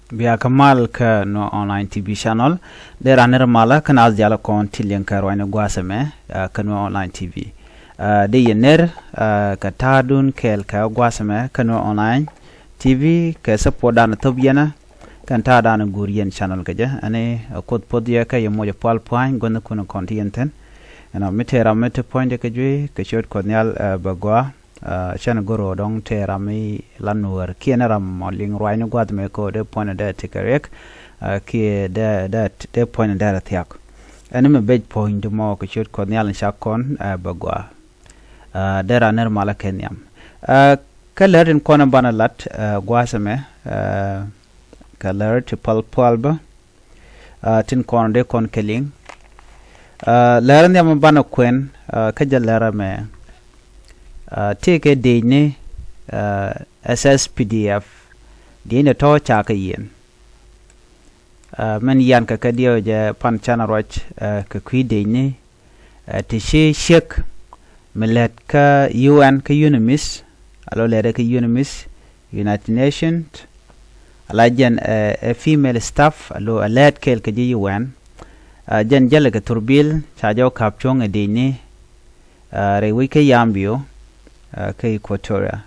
Bia kamal ka no online TV channel de raner mala kanal jala kon tilien ka roine gwasame ka no online TV de yener ka tadun kel ka gwasame ka no online TV ka support dan tobiana kan ta dan gurien channel ka ja ane kod podia ka yemo ja pal point gon ko no content ana metera mete point ka jwe ka short kornial bagwa chana goro dong te rami lanur kiena ram moling roine gwad me ko de point de tikarek ki de point de tiak ene me bej point mo ko short kornial shakon bagwa de raner mala kenyam kalerin kona bana lat gwasame kaler to palba tin kon de kon keling leran yam bana kwen kajal lera me take a dëcni SSPDF dine to chaka yen men yan ka kadio je pan chana roch ka kwi dëcni te ciek melet ka UN ka unimis alo lere ka unimis United Nations alajen a female staff alo läät kel ka UN jen jale ka turbil chajo kapchong a dëcni rewi ka yambio ka Equatoria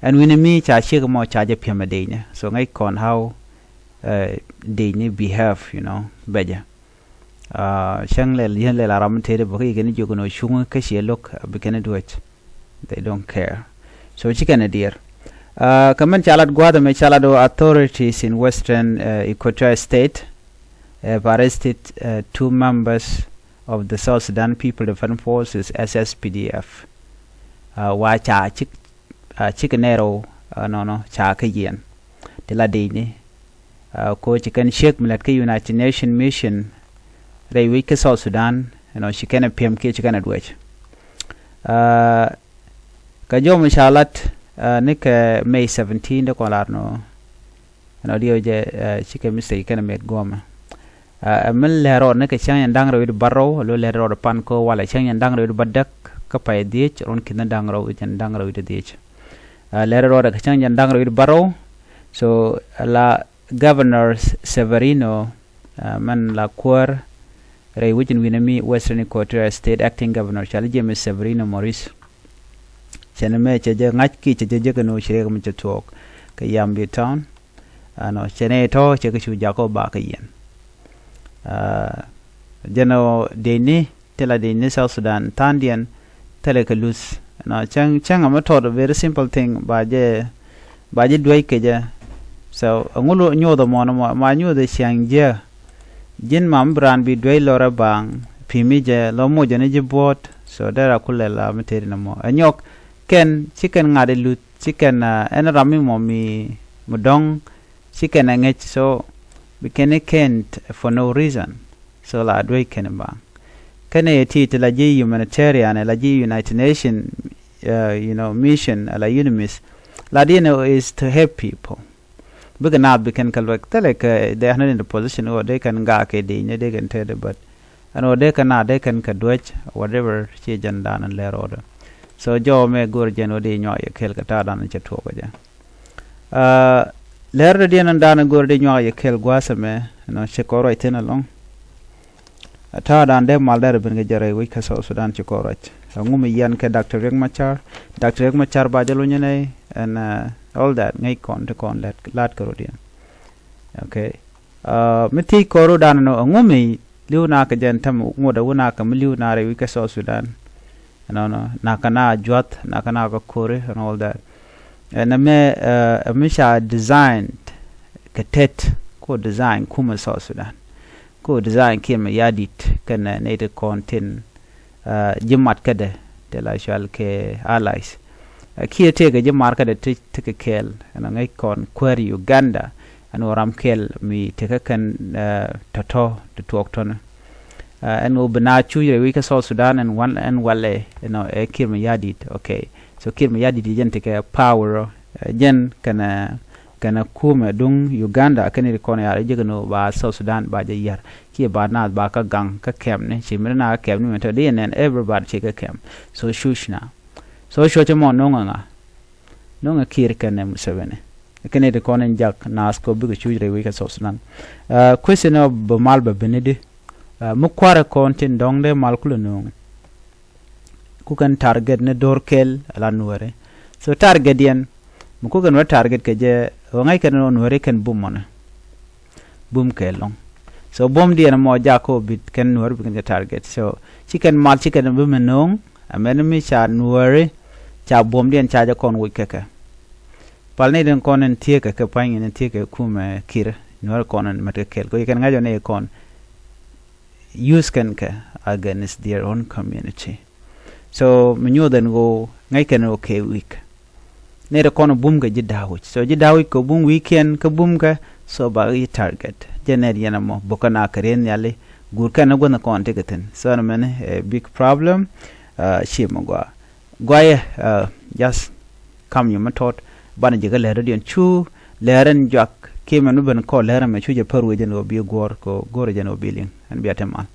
and when me cha shig mo cha je pema dëcni so ngai kon how dëcni behave beja shang le yen le ram tere bo ke ni jogo no shung ka she look be can do it they don't care so chicken dear kaman chalat gwada me chalado authorities in western Equatorial state have arrested 2 members of the South Sudan People Defense Forces SSPDF wa cha chikenero no cha ka yen de la dëcni ko chicken shek milat ka United Nation mission re we ka South Sudan chicken pm ke chicken adwech ka jom shalat nik May 17 de ko larno dio je chicken mistake kana met goma men lero nek chang ndang ro barro lo lero pan ko wala chang ndang ro badak kapay diech ron kinda dangro iten dangro ite diech lero da chang dangro ite baro so la governor Severino man la kwar re within winami Western Equatorial State acting governor chali James Severino Morris cheneme cheje ngach ki cheje kano shire kam chetok ka yambi town ano chene to che ku jako ba ka yen jeno dëcni tela dëcni South Sudan tandian telekalus chang amator very simple thing baje dwai keja so ngulo nyodo mono ma nyodo changje jin mam bran bi dwai lora bang pimije lo mo jene jibot so dara kulela meteri namo anyok ken chicken ngade lut chicken en rami momi mudong chicken ngech so we can't for no reason so la dwai ken bang kane ti la ji humanitarian la ji United Nation mission la unimis la dino is to help people because not we can collect like they are not in the position or they can ga ke dëcni they can tell but they can kadwech whatever che jandan and lair order so jo me gor jeno de nyo ye kel ka ta dan che to ja lair de nan dan gor de nyo ye kel gwasame che ko right in along ta dan de malder ben ge jare wi ka South Sudan ci ko rach ngum yan ke Dr. Riek Machar ba jalo nyene and all that ngai kon lat ko rodian okay miti ko ro dan no ngum liuna ka jen tam ngoda wona ka liuna re wi ka South Sudan na kana jwat na kana ko kore and all that and me sha designed ka tet ko design kuma South Sudan ko design kim yadit kana native content jimat kade de la shal ke allies ki te ga jimar kade te kel ngai kon query Uganda and ram kel mi te kan toto to talk ton and obna chu we ka South Sudan and one and wale kim yadit okay so kim yadit jen te ka power jen kana kuma dung Uganda kani ko ya jigno ba South Sudan ba je yar ki ba na ba ka gang ka kem ne chimna kem ni to den and everybody che ka kem so shushna so shoche mo nonga kir kana musevene kene de konen jak nas ko bi chu re wi ka so sunan question of mal ba benede mu kwara kontin dongde mal kulo no ku kan target ne dorkel ala nuere so target yen mu ku kan wa target ke je ngai kan no nuere kan bumona bum ke long so bom dia mo jako bit kan nuere bi kan target so chicken mal chicken bum no amen mi cha nuere cha bom dien cha ja kon wi keke palne den konen tie ke pain ne tie ke kume kir nuere konen mate kel ko kan ngajo ne kon use kan ke against their own community so menyo den go ngai kan okay week ne de kono bum ga jidawich so jidawich ko bum weekend ko bum ga so ba i target jener yana mo bokana karen yale gur kan go na kon tegeten so na men a big problem shimo gwa just kam you matot bana je ga lere den chu leren jak ke manu ben ko lere me chu je paru je no bi gor ko gor je no bilin an biatemal